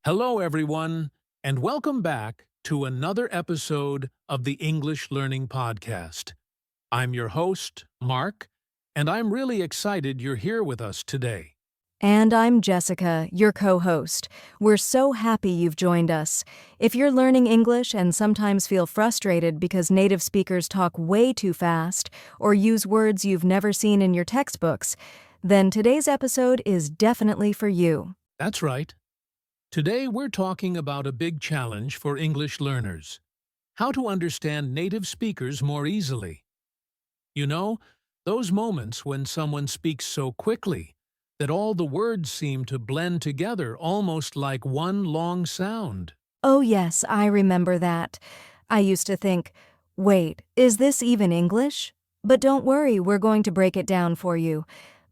Hello, everyone, and welcome back to another episode of the English Learning Podcast. I'm your host, Mark, and I'm really excited you're here with us today. And I'm Jessica, your co-host. We're so happy you've joined us. If you're learning English and sometimes feel frustrated because native speakers talk way too fast or use words you've never seen in your textbooks, then today's episode is definitely for you. That's right. Today we're talking about a big challenge for English learners: how to understand native speakers more easily. You know, those moments when someone speaks so quickly that all the words seem to blend together almost like one long sound. Oh yes, I remember that. I used to think, wait, is this even English? But don't worry, we're going to break it down for you.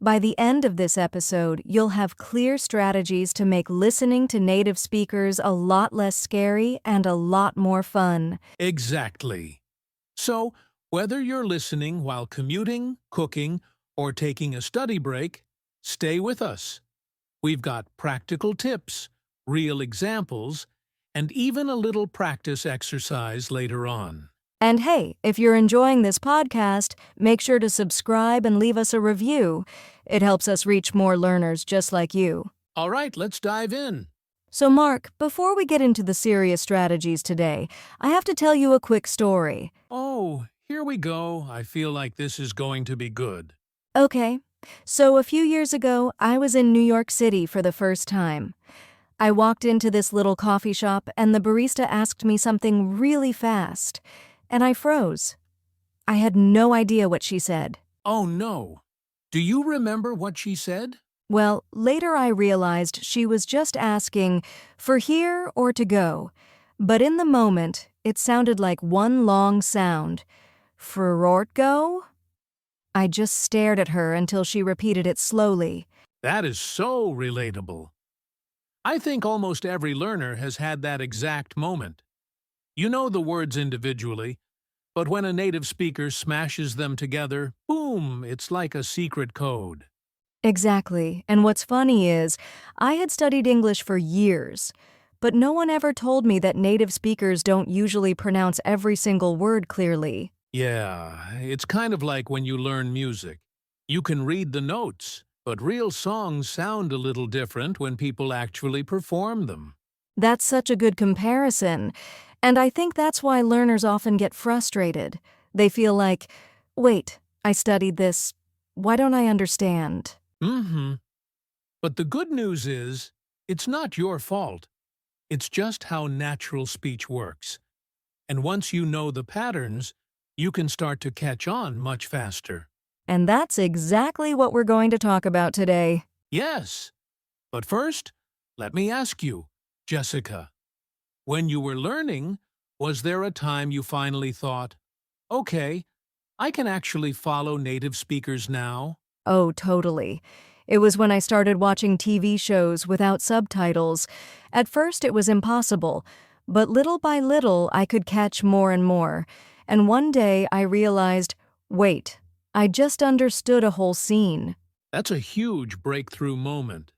By the end of this episode, you'll have clear strategies to make listening to native speakers a lot less scary and a lot more fun. Exactly. So, whether you're listening while commuting, cooking, or taking a study break, stay with us. We've got practical tips, real examples, and even a little practice exercise later on. And hey, if you're enjoying this podcast, make sure to subscribe and leave us a review. It helps us reach more learners just like you. All right, let's dive in. So Mark, before we get into the serious strategies today, I have to tell you a quick story. Oh, here we go. I feel like this is going to be good. Okay, so a few years ago, I was in New York City for the first time. I walked into this little coffee shop and the barista asked me something really fast, and I froze. I had no idea what she said. Oh no. Do you remember what she said? Well, later I realized she was just asking for here or to go, but in the moment, it sounded like one long sound. For go? I just stared at her until she repeated it slowly. That is so relatable. I think almost every learner has had that exact moment. You know the words individually, but when a native speaker smashes them together, boom, it's like a secret code. Exactly, and what's funny is, I had studied English for years, but no one ever told me that native speakers don't usually pronounce every single word clearly. Yeah, it's kind of like when you learn music. You can read the notes, but real songs sound a little different when people actually perform them. That's such a good comparison, and I think that's why learners often get frustrated. They feel like, wait, I studied this. Why don't I understand? Mm-hmm. But the good news is, it's not your fault. It's just how natural speech works. And once you know the patterns, you can start to catch on much faster. And that's exactly what we're going to talk about today. Yes. But first, let me ask you, Jessica, when you were learning, was there a time you finally thought, okay, I can actually follow native speakers now? Oh, totally. It was when I started watching TV shows without subtitles. At first it was impossible, but little by little I could catch more and more. And one day I realized, wait, I just understood a whole scene. That's a huge breakthrough moment.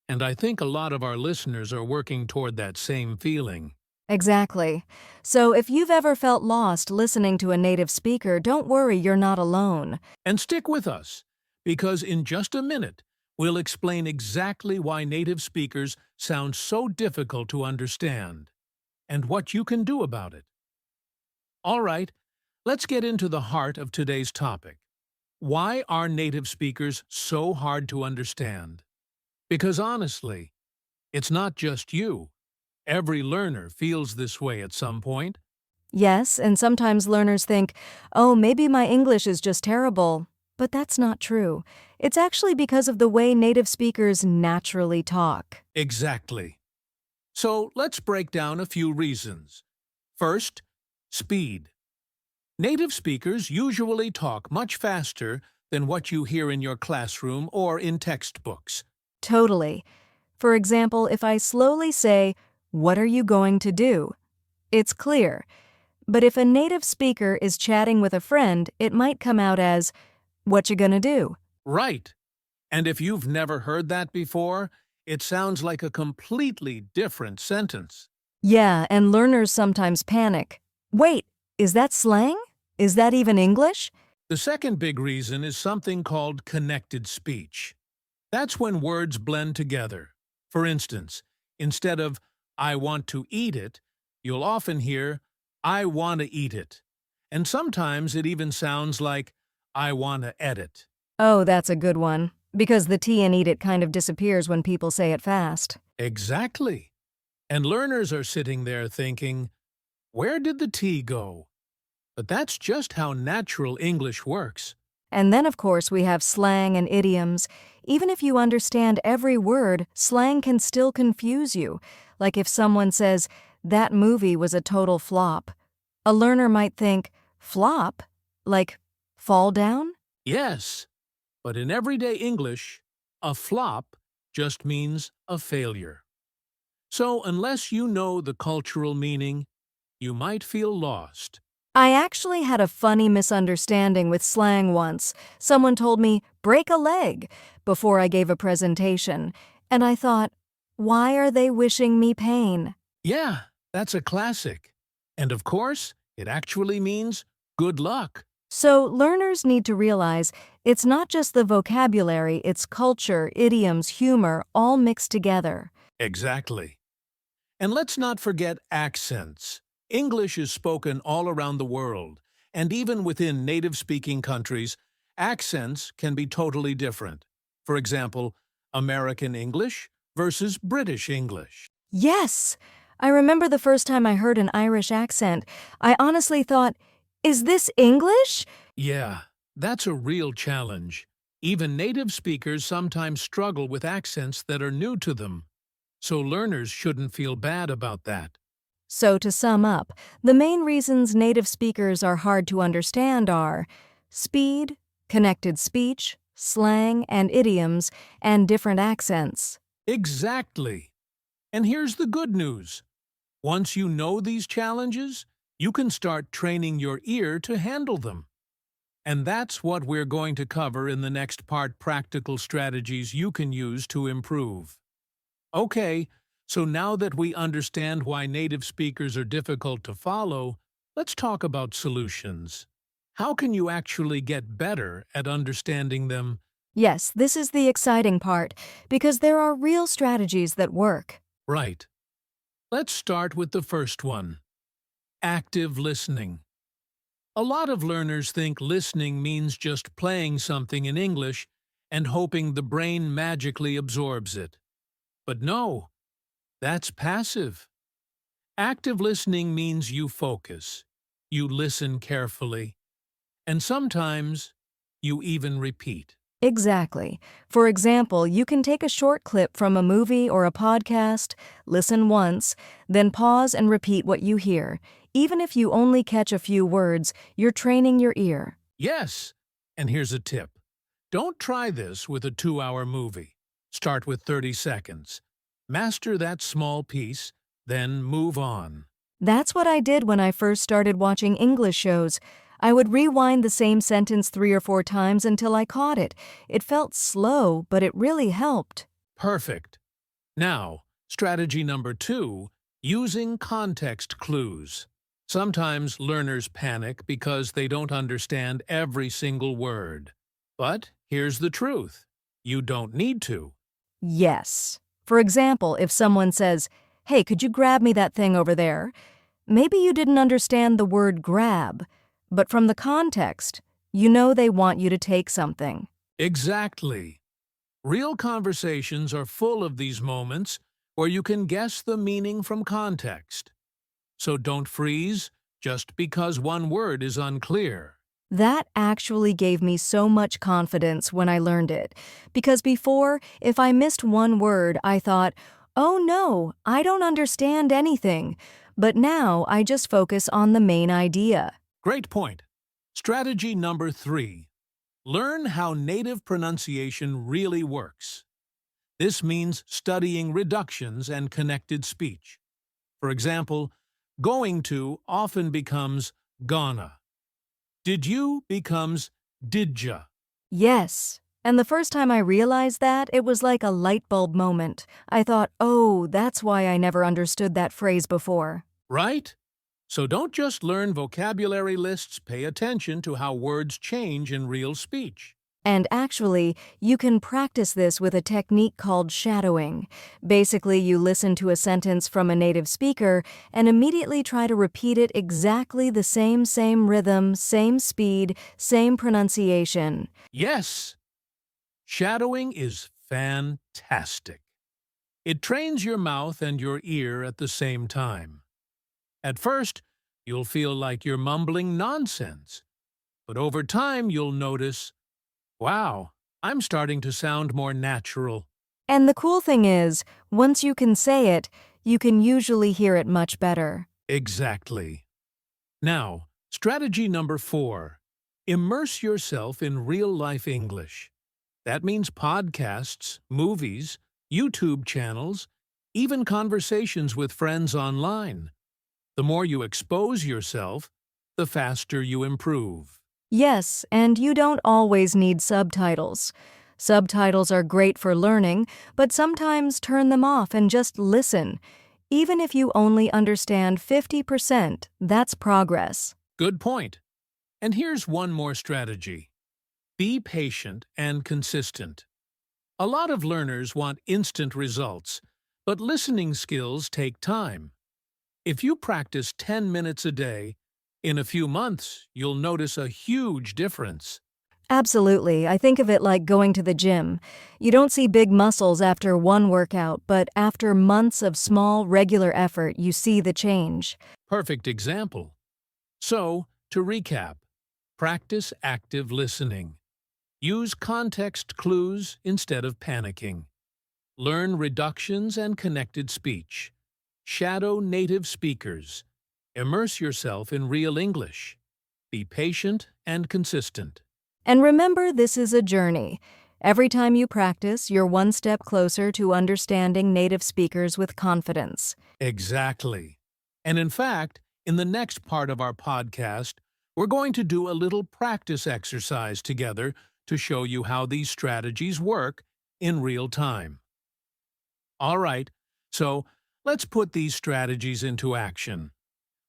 And I think a lot of our listeners are working toward that same feeling. Exactly. So if you've ever felt lost listening to a native speaker, don't worry, you're not alone. And stick with us, because in just a minute, we'll explain exactly why native speakers sound so difficult to understand, and what you can do about it. All right, let's get into the heart of today's topic. Why are native speakers so hard to understand? Because honestly, it's not just you. Every learner feels this way at some point. Yes, and sometimes learners think, oh, maybe my English is just terrible. But that's not true. It's actually because of the way native speakers naturally talk. Exactly. So let's break down a few reasons. First, speed. Native speakers usually talk much faster than what you hear in your classroom or in textbooks. Totally. For example, if I slowly say, "What are you going to do?" It's clear. But if a native speaker is chatting with a friend, it might come out as, "What you gonna do?" Right. And if you've never heard that before, It sounds like a completely different sentence. Yeah, and learners sometimes panic. Wait, is that slang? Is that even English? The second big reason is something called connected speech. That's when words blend together. For instance, instead of I want to eat it, you'll often hear I want to eat it. And sometimes it even sounds like I want to edit. Oh, that's a good one. Because the T in eat it kind of disappears when people say it fast. Exactly. And learners are sitting there thinking, where did the T go? But that's just how natural English works. And then, of course, we have slang and idioms. Even if you understand every word, slang can still confuse you. Like if someone says, that movie was a total flop. A learner might think, flop? Like, fall down? Yes, but in everyday English, a flop just means a failure. So unless you know the cultural meaning, you might feel lost. I actually had a funny misunderstanding with slang once. Someone told me, break a leg, before I gave a presentation. And I thought, why are they wishing me pain? Yeah, that's a classic. And of course, it actually means good luck. So learners need to realize it's not just the vocabulary, it's culture, idioms, humor, all mixed together. Exactly. And let's not forget accents. English is spoken all around the world, and even within native-speaking countries, accents can be totally different. For example, American English versus British English. Yes! I remember the first time I heard an Irish accent, I honestly thought, is this English? Yeah, that's a real challenge. Even native speakers sometimes struggle with accents that are new to them, so learners shouldn't feel bad about that. So to sum up, the main reasons native speakers are hard to understand are speed, connected speech, slang and idioms, and different accents. Exactly. And here's the good news. Once you know these challenges, you can start training your ear to handle them. And that's what we're going to cover in the next part: practical strategies you can use to improve. Okay, so now that we understand why native speakers are difficult to follow, let's talk about solutions. How can you actually get better at understanding them? Yes, this is the exciting part, because there are real strategies that work. Right. Let's start with the first one: active listening. A lot of learners think listening means just playing something in English and hoping the brain magically absorbs it. But no, that's passive. Active listening means you focus, you listen carefully, and sometimes you even repeat. Exactly. For example, you can take a short clip from a movie or a podcast, listen once, then pause and repeat what you hear. Even if you only catch a few words, you're training your ear. Yes, and here's a tip. Don't try this with a 2-hour movie. Start with 30 seconds. Master that small piece, then move on. That's what I did when I first started watching English shows. I would rewind the same sentence 3 or 4 times until I caught it. It felt slow, but it really helped. Perfect. Now, strategy number 2, using context clues. Sometimes learners panic because they don't understand every single word. But here's the truth. You don't need to. Yes. For example, if someone says, "Hey, could you grab me that thing over there?" Maybe you didn't understand the word grab, but from the context, you know they want you to take something. Exactly. Real conversations are full of these moments where you can guess the meaning from context. So don't freeze just because one word is unclear. That actually gave me so much confidence when I learned it, because before, if I missed one word, I thought, oh no, I don't understand anything. But now I just focus on the main idea. Great point. Strategy number 3. Learn how native pronunciation really works. This means studying reductions and connected speech. For example, going to often becomes gonna. Did you becomes didja. Yes, And the first time I realized that, it was like a light bulb moment. I thought, oh, that's why I never understood that phrase before. Right? So don't just learn vocabulary lists, pay attention to how words change in real speech. And actually, you can practice this with a technique called shadowing. Basically, you listen to a sentence from a native speaker and immediately try to repeat it exactly the same rhythm, same speed, same pronunciation. Yes, shadowing is fantastic. It trains your mouth and your ear at the same time. At first, you'll feel like you're mumbling nonsense, but over time you'll notice, wow, I'm starting to sound more natural. And the cool thing is, once you can say it, you can usually hear it much better. Exactly. Now, strategy number 4. Immerse yourself in real-life English. That means podcasts, movies, YouTube channels, even conversations with friends online. The more you expose yourself, the faster you improve. Yes, and you don't always need subtitles. Subtitles are great for learning, but sometimes turn them off and just listen. Even if you only understand 50%, that's progress. Good point. And here's one more strategy. Be patient and consistent. A lot of learners want instant results, but listening skills take time. If you practice 10 minutes a day, in a few months, you'll notice a huge difference. Absolutely. I think of it like going to the gym. You don't see big muscles after one workout, but after months of small, regular effort, you see the change. Perfect example. So, to recap, practice active listening. Use context clues instead of panicking. Learn reductions and connected speech. Shadow native speakers. Immerse yourself in real English. Be patient and consistent. And remember, this is a journey. Every time you practice, you're one step closer to understanding native speakers with confidence. Exactly. And in fact, in the next part of our podcast, we're going to do a little practice exercise together to show you how these strategies work in real time. All right, so let's put these strategies into action.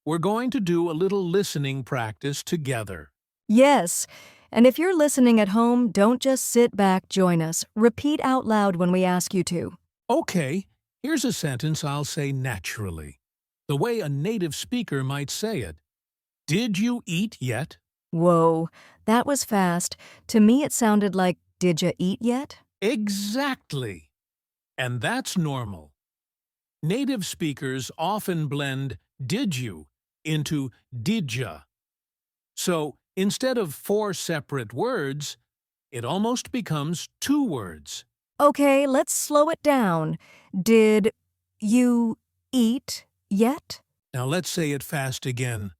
We're going to do a little listening practice together. Yes, and if you're listening at home, don't just sit back, join us. Repeat out loud when we ask you to. Okay, here's a sentence I'll say naturally, the way a native speaker might say it. Did you eat yet? Whoa, that was fast. To me, it sounded like, did ya eat yet? Exactly. And that's normal. Native speakers often blend did you into did ya. So instead of 4 separate words, it almost becomes 2 words. Okay, let's slow it down. Did you eat yet? Now let's say it fast again.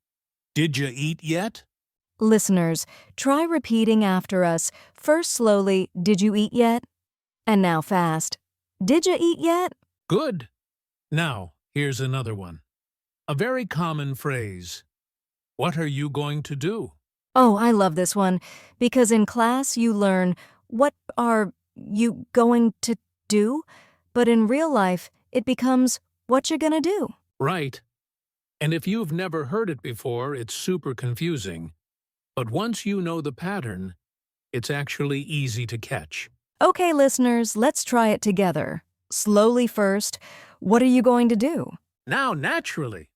Did ya eat yet? Listeners, try repeating after us. First slowly, did you eat yet? And now fast. Did ya eat yet? Good. Now, here's another one. A very common phrase. What are you going to do? Oh, I love this one, because in class you learn, what are you going to do? But in real life, it becomes, what you gonna do? Right. And if you've never heard it before, it's super confusing. But once you know the pattern, it's actually easy to catch. Okay, listeners, let's try it together. Slowly first, what are you going to do? Now, naturally,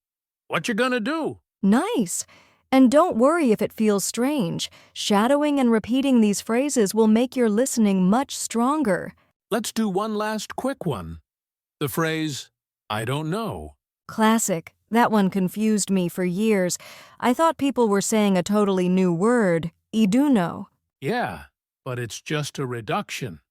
what you gonna do? Nice! And don't worry if it feels strange. Shadowing and repeating these phrases will make your listening much stronger. Let's do one last quick one. The phrase, I don't know. Classic. That one confused me for years. I thought people were saying a totally new word, iduno. Yeah, but it's just a reduction.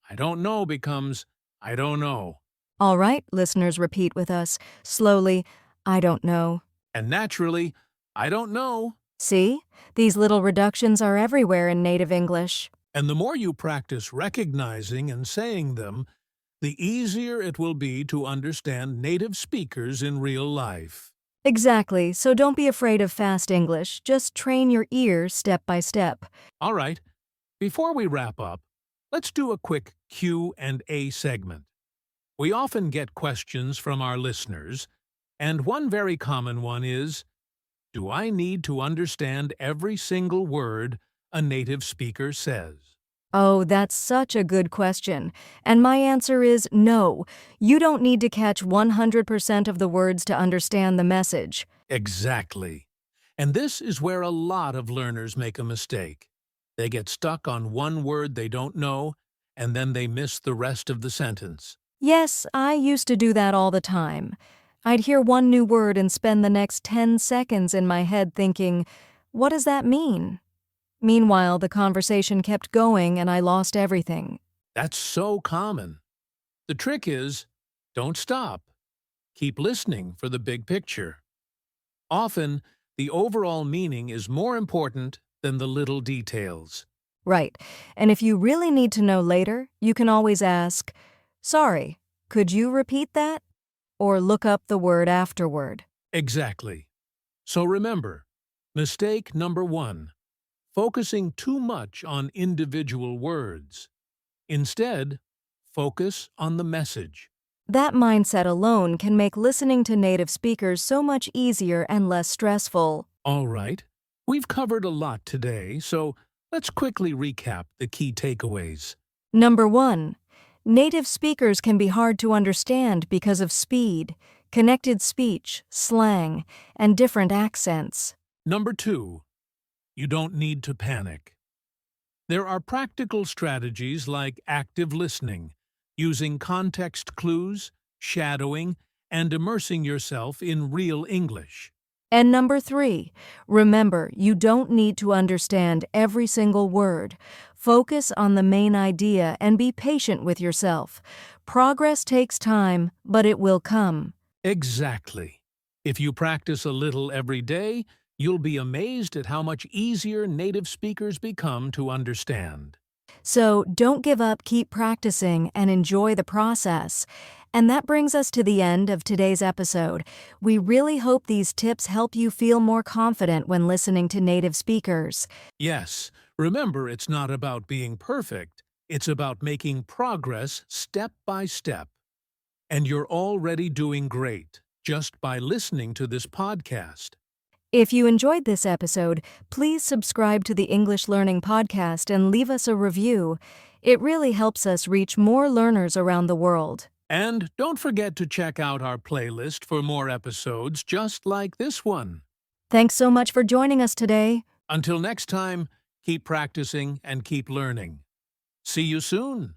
I don't know becomes I don't know. All right, listeners, repeat with us. Slowly, I don't know. And naturally, I don't know. See? These little reductions are everywhere in native English. And the more you practice recognizing and saying them, the easier it will be to understand native speakers in real life. Exactly, so don't be afraid of fast English. Just train your ear step by step. All right, before we wrap up, let's do a quick Q&A segment. We often get questions from our listeners, and one very common one is, do I need to understand every single word a native speaker says? Oh, that's such a good question. And my answer is no. You don't need to catch 100% of the words to understand the message. Exactly. And this is where a lot of learners make a mistake. They get stuck on one word they don't know, and then they miss the rest of the sentence. Yes, I used to do that all the time. I'd hear one new word and spend the next 10 seconds in my head thinking, what does that mean? Meanwhile, the conversation kept going and I lost everything. That's so common. The trick is, don't stop. Keep listening for the big picture. Often, the overall meaning is more important than the little details. Right. And if you really need to know later, you can always ask, sorry, could you repeat that? Or look up the word afterward. Exactly. So remember, mistake number 1, focusing too much on individual words. Instead, focus on the message. That mindset alone can make listening to native speakers so much easier and less stressful. All right, we've covered a lot today, so let's quickly recap the key takeaways. Number 1. Native speakers can be hard to understand because of speed, connected speech, slang, and different accents. Number 2, you don't need to panic. There are practical strategies like active listening, using context clues, shadowing, and immersing yourself in real English. And number 3, remember, you don't need to understand every single word. Focus on the main idea and be patient with yourself. Progress takes time, but it will come. Exactly. If you practice a little every day, you'll be amazed at how much easier native speakers become to understand. So don't give up, keep practicing, and enjoy the process. And that brings us to the end of today's episode. We really hope these tips help you feel more confident when listening to native speakers. Yes, remember it's not about being perfect, it's about making progress step by step. And you're already doing great just by listening to this podcast. If you enjoyed this episode, please subscribe to the English Learning Podcast and leave us a review. It really helps us reach more learners around the world. And don't forget to check out our playlist for more episodes just like this one. Thanks so much for joining us today. Until next time, keep practicing and keep learning. See you soon.